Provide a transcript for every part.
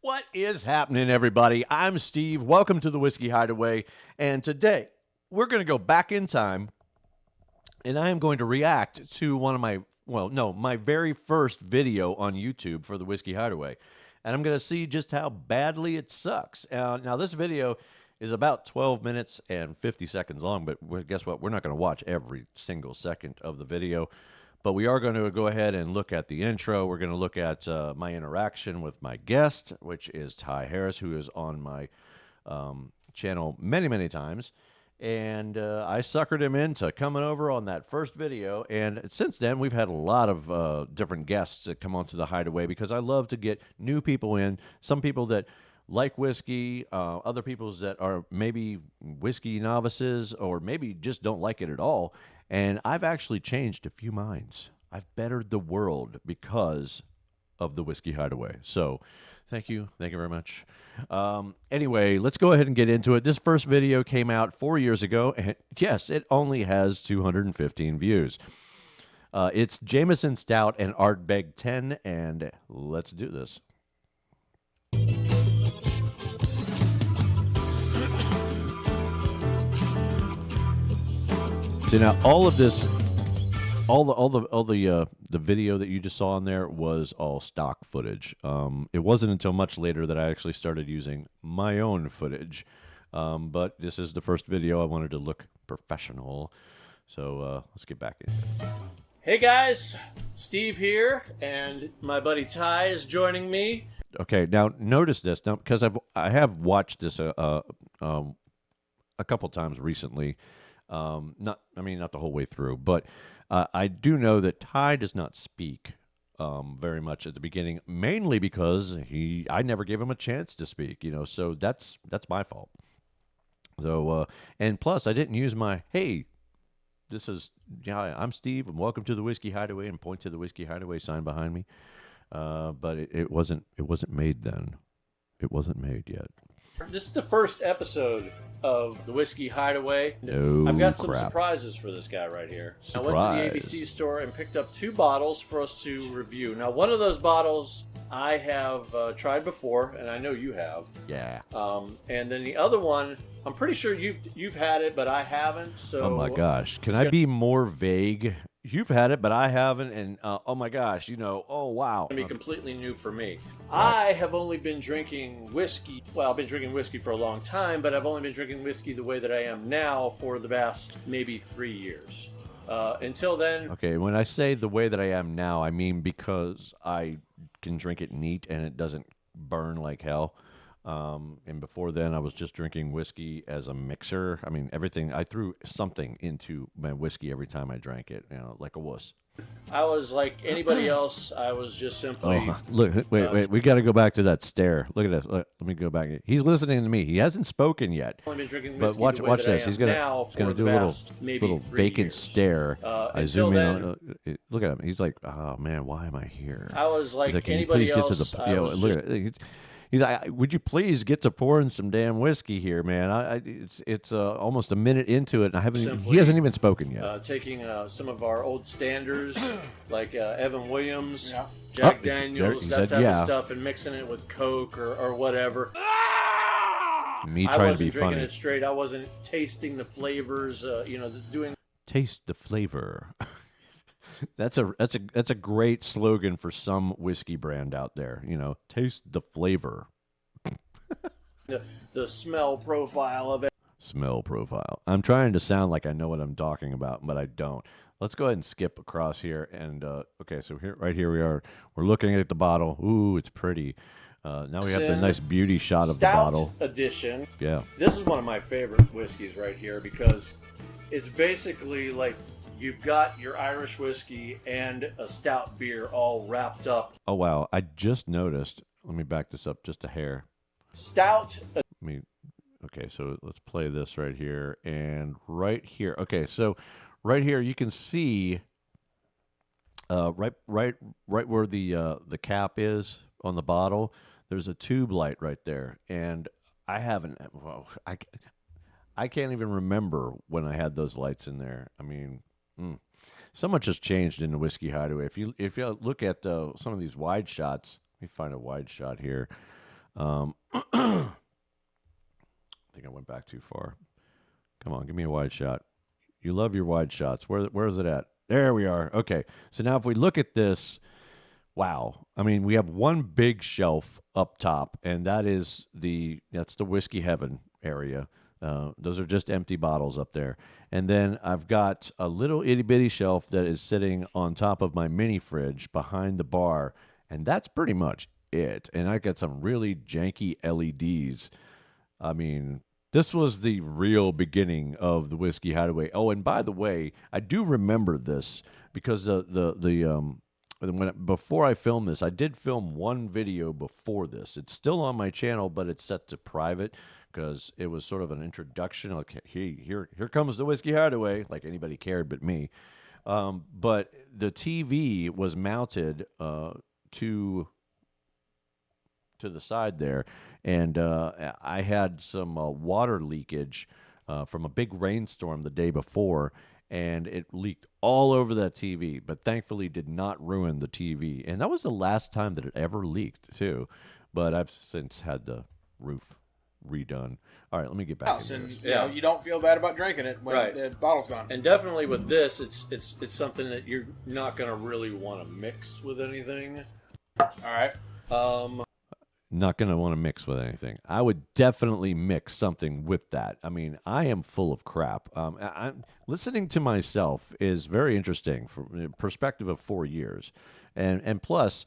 What is happening, everybody? I'm Steve. Welcome to the Whiskey Hideaway. And today we're going to go back in time and I am going to react to my very first video on YouTube for the Whiskey Hideaway. And I'm going to see just how badly it sucks. Now, this video is about 12 minutes and 50 seconds long, but guess what? We're not going to watch every single second of the video. But we are going to go ahead and look at the intro. We're going to look at my interaction with my guest, which is Ty Harris, who is on my channel many, many times. And I suckered him into coming over on that first video. And since then, we've had a lot of different guests that come onto the Hideaway because I love to get new people in, some people that like whiskey, other people that are maybe whiskey novices or maybe just don't like it at all. And I've actually changed a few minds. I've bettered the world because of the Whiskey Hideaway. So thank you. Thank you very much. Anyway, let's go ahead and get into it. This first video came out 4 years ago. And yes, it only has 215 views. It's Jameson Stout and Ardbeg 10. And let's do this. So now all of this, all the video that you just saw on there was all stock footage. It wasn't until much later that I actually started using my own footage. But this is the first video. I wanted to look professional. So let's get back into it. Hey guys, Steve here, and my buddy Ty is joining me. Okay, now notice this, now because I have watched this a couple times recently. Not the whole way through, but I do know that Ty does not speak very much at the beginning, mainly because I never gave him a chance to speak, so that's my fault. So and plus I didn't use my I'm Steve and welcome to the Whiskey Hideaway and point to the Whiskey Hideaway sign behind me. But it wasn't made then. It wasn't made yet. This is the first episode of the Whiskey Hideaway. No I've got some crap. surprises for this guy right here. Surprise. I went to the ABC store and picked up 2 bottles for us to review. Now, one of those bottles I have tried before, and I know you have. Yeah. And then the other one, I'm pretty sure you've had it, but I haven't. So. Oh my gosh! Can I be more vague? You've had it, but I haven't, and oh my gosh, oh wow. It's gonna be completely new for me. I have only been drinking whiskey. Well, I've been drinking whiskey for a long time, but I've only been drinking whiskey the way that I am now for the past maybe 3 years. Until then. Okay, when I say the way that I am now, I mean because I can drink it neat and it doesn't burn like hell. And before then, I was just drinking whiskey as a mixer. I mean, everything. I threw something into my whiskey every time I drank it, like a wuss. I was like anybody else. I was just simply. Oh, look, wait. We got to go back to that stare. Look at this. Let me go back. He's listening to me. He hasn't spoken yet. I've only been drinking but whiskey watch this. He's gonna do a little vacant years. Stare. I zoom in. Look at him. He's like, oh man, why am I here? I was like, he's like, anybody else. Get to the, look at it. He's like, would you please get to pouring some damn whiskey here, man? It's almost a minute into it, and he hasn't even spoken yet. Taking some of our old standards, like Evan Williams, Jack Daniels, that type of stuff, and mixing it with Coke or whatever. Me trying to be funny. I wasn't drinking it straight. I wasn't tasting the flavors. Doing. Taste the flavor. That's a great slogan for some whiskey brand out there. Taste the flavor. the smell profile of it. Smell profile. I'm trying to sound like I know what I'm talking about, but I don't. Let's go ahead and skip across here. And okay, so right here we are. We're looking at the bottle. Ooh, it's pretty. Now we have the nice beauty shot of the bottle. Edition. Yeah. This is one of my favorite whiskeys right here because it's basically like. You've got your Irish whiskey and a stout beer all wrapped up. Oh, wow. I just noticed. Let me back this up just a hair. Stout. Okay, so let's play this right here. And right here. Okay, so right here you can see right where the cap is on the bottle. There's a tube light right there. And I can't even remember when I had those lights in there. I mean... So much has changed in the Whiskey Hideaway. If you look at some of these wide shots, let me find a wide shot here. I think I went back too far. Come on, give me a wide shot. You love your wide shots. Where is it at? There we are. Okay. So now if we look at this, wow. I mean, we have one big shelf up top, and that's the whiskey heaven area. Those are just empty bottles up there. And then I've got a little itty bitty shelf that is sitting on top of my mini fridge behind the bar, and that's pretty much it. And I got some really janky LEDs. I mean, this was the real beginning of the Whiskey Hideaway. Oh, and by the way, I do remember this because before I filmed this, I did film one video before this. It's still on my channel, but it's set to private because it was sort of an introduction. Okay, here comes the Whiskey Hideaway, like anybody cared but me. But the TV was mounted to the side there, and I had some water leakage from a big rainstorm the day before, and it leaked all over that TV, but thankfully did not ruin the TV. And that was the last time that it ever leaked, too. But I've since had the roof redone. All right, let me get back into And this. you know, you don't feel bad about drinking it when Right. the bottle's gone. And definitely with this, it's something that you're not going to really want to mix with anything. All right. Not going to want to mix with anything. I would definitely mix something with that. I mean, I am full of crap. I'm listening to myself is very interesting from the perspective of 4 years. And plus,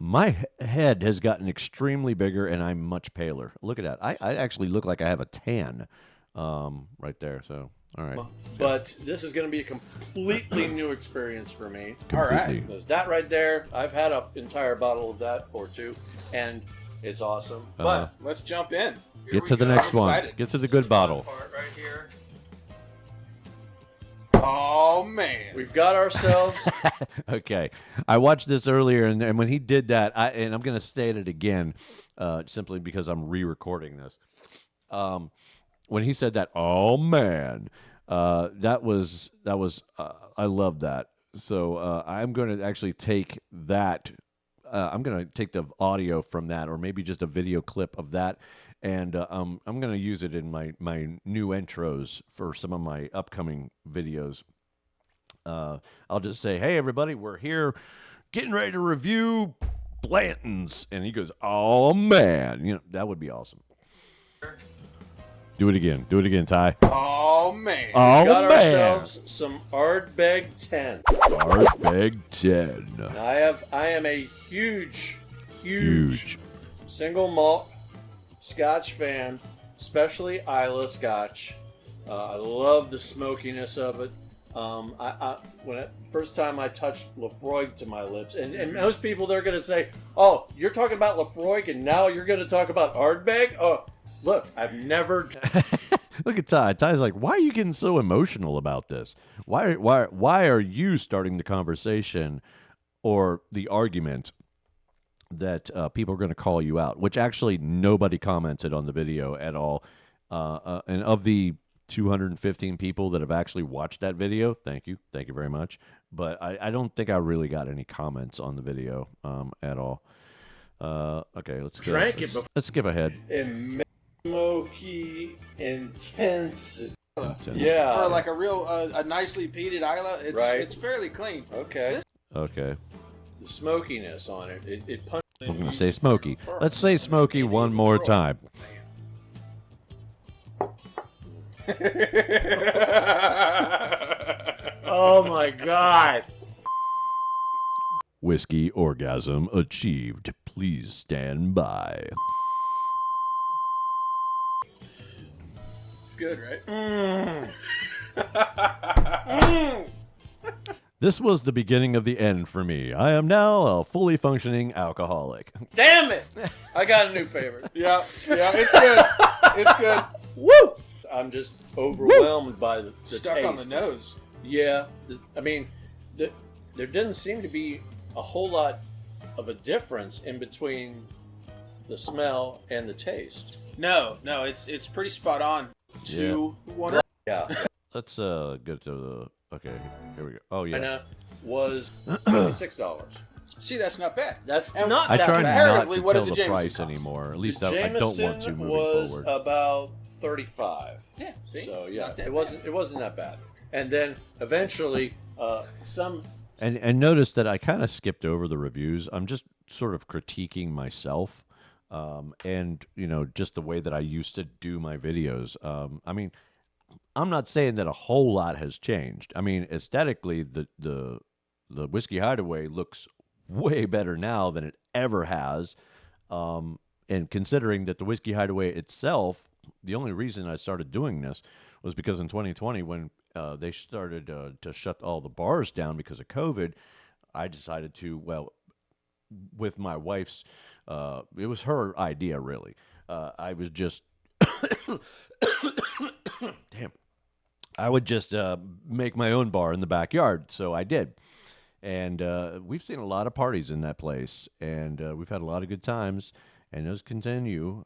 my head has gotten extremely bigger and I'm much paler. Look at that. I actually look like I have a tan right there. So, all right. But this is going to be a completely new experience for me. All right. Completely. Because that right there, I've had an entire bottle of that or two, and it's awesome. But Let's jump in. Here Get we to the go. next I'm one. excited. Get to the good bottle. part right here, Oh man. we've got ourselves. Okay. I watched this earlier, and when he did that, and I'm going to state it again simply because I'm re-recording this. When he said that, oh, man, that was I love that. So I'm going to actually take that. I'm going to take the audio from that, or maybe just a video clip of that, and I'm going to use it in my new intros for some of my upcoming videos. I'll just say, hey, everybody, we're here getting ready to review Blanton's. And he goes, oh, man. You know, that would be awesome. Do it again. Do it again, Ty. Oh man. Oh, got man. ourselves some Ardbeg 10. Ardbeg 10. Now, I am a huge Huge. single malt Scotch fan, especially Isla Scotch. I love the smokiness of it. First time I touched Lafroig to my lips, and most people, they're going to say, "Oh, you're talking about Lafroig, and now you're going to talk about Ardbeg." Oh, look, I've never. Look at Ty. Ty's like, why are you getting so emotional about this? Why are you starting the conversation or the argument that people are going to call you out? Which actually nobody commented on the video at all. And of the 215 people that have actually watched that video, thank you very much. But I don't think I really got any comments on the video at all. Okay, let's go. Drank it before. Let's skip ahead. Smoky, intense. Yeah. For like a real a nicely peated Isla, it's fairly clean. Okay. Okay. The smokiness on it. It punches. I'm going to say smoky. Let's say smoky one more time. Oh my God. Whiskey orgasm achieved. Please stand by. It's good, right? This was the beginning of the end for me. I am now a fully functioning alcoholic. Damn it! I got a new favorite. Yeah, it's good. It's good. Woo! I'm just overwhelmed by the Stuck taste. on the nose. Yeah, I mean, there didn't seem to be a whole lot of a difference in between the smell and the taste. No, it's pretty spot on. To one. Yeah, Let's go to the. Okay, here we go. Oh, yeah. China was $26. See, that's not bad. That's And not I that try bad. not Comparatively, to what tell did the the Jameson price cost? anymore. At The least I don't want to Jameson moving was forward. about 35. Yeah, see? So yeah, Not that it wasn't that bad. And then eventually, some And notice that I kind of skipped over the reviews. I'm just sort of critiquing myself, and just the way that I used to do my videos. I mean, I'm not saying that a whole lot has changed. I mean, aesthetically, the Whiskey Hideaway looks way better now than it ever has. And considering that the Whiskey Hideaway itself, the only reason I started doing this was because in 2020, when they started to shut all the bars down because of COVID, I decided to, well, with my wife's, it was her idea, really. I was just, damn, I would just make my own bar in the backyard. So I did. And we've seen a lot of parties in that place, and we've had a lot of good times, and those continue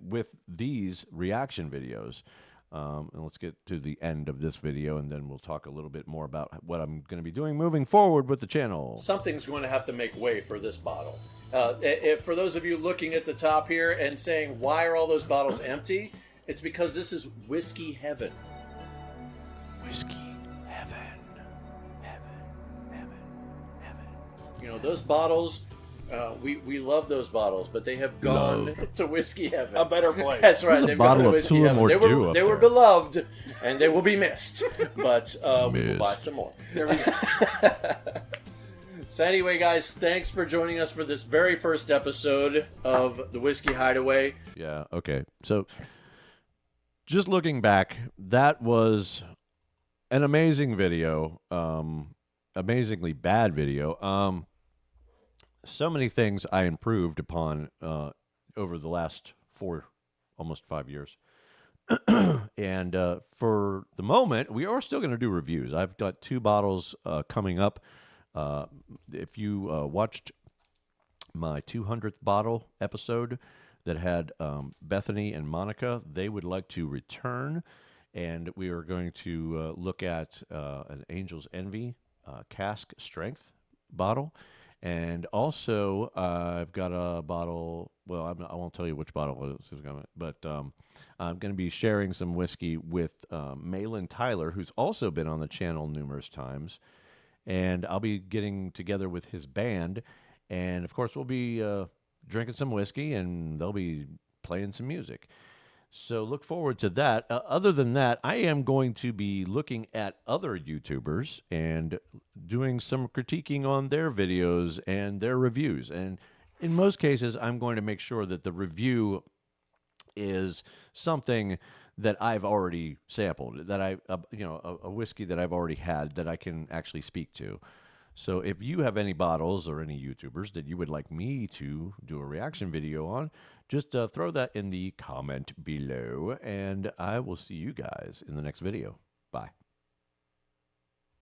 with these reaction videos. And let's get to the end of this video, and then we'll talk a little bit more about what I'm going to be doing moving forward with the channel. something's going to have to make way for this bottle. For those of you looking at the top here and saying, why are all those bottles empty? It's because this is whiskey heaven. Whiskey heaven, heaven, heaven, heaven. You know, those bottles, we love those bottles, but they have gone Love. to whiskey heaven. A better place. That's right. There's a They've gone bottle to of whiskey Tullamore heaven. Dew up They were there. beloved, and they will be missed. But we will buy Missed. some more. There we go. So anyway, guys, thanks for joining us for this very first episode of the Whiskey Hideaway. Yeah, okay. So just looking back, that was an amazing video, amazingly bad video. So many things I improved upon over the last almost 5 years. And for the moment, we are still going to do reviews. I've got 2 bottles coming up. If you watched my 200th bottle episode that had Bethany and Monica, they would like to return, and we are going to look at an Angel's Envy cask strength bottle. And also, I've got a bottle. Well, I won't tell you which bottle it is, but I'm going to be sharing some whiskey with Malin Tyler, who's also been on the channel numerous times. And I'll be getting together with his band. And, of course, we'll be drinking some whiskey, and they'll be playing some music. So look forward to that. Other than that, I am going to be looking at other YouTubers and doing some critiquing on their videos and their reviews. And in most cases, I'm going to make sure that the review is something that I've already sampled, that a whiskey that I've already had that I can actually speak to. So if you have any bottles or any YouTubers that you would like me to do a reaction video on, just throw that in the comment below, and I will see you guys in the next video. Bye.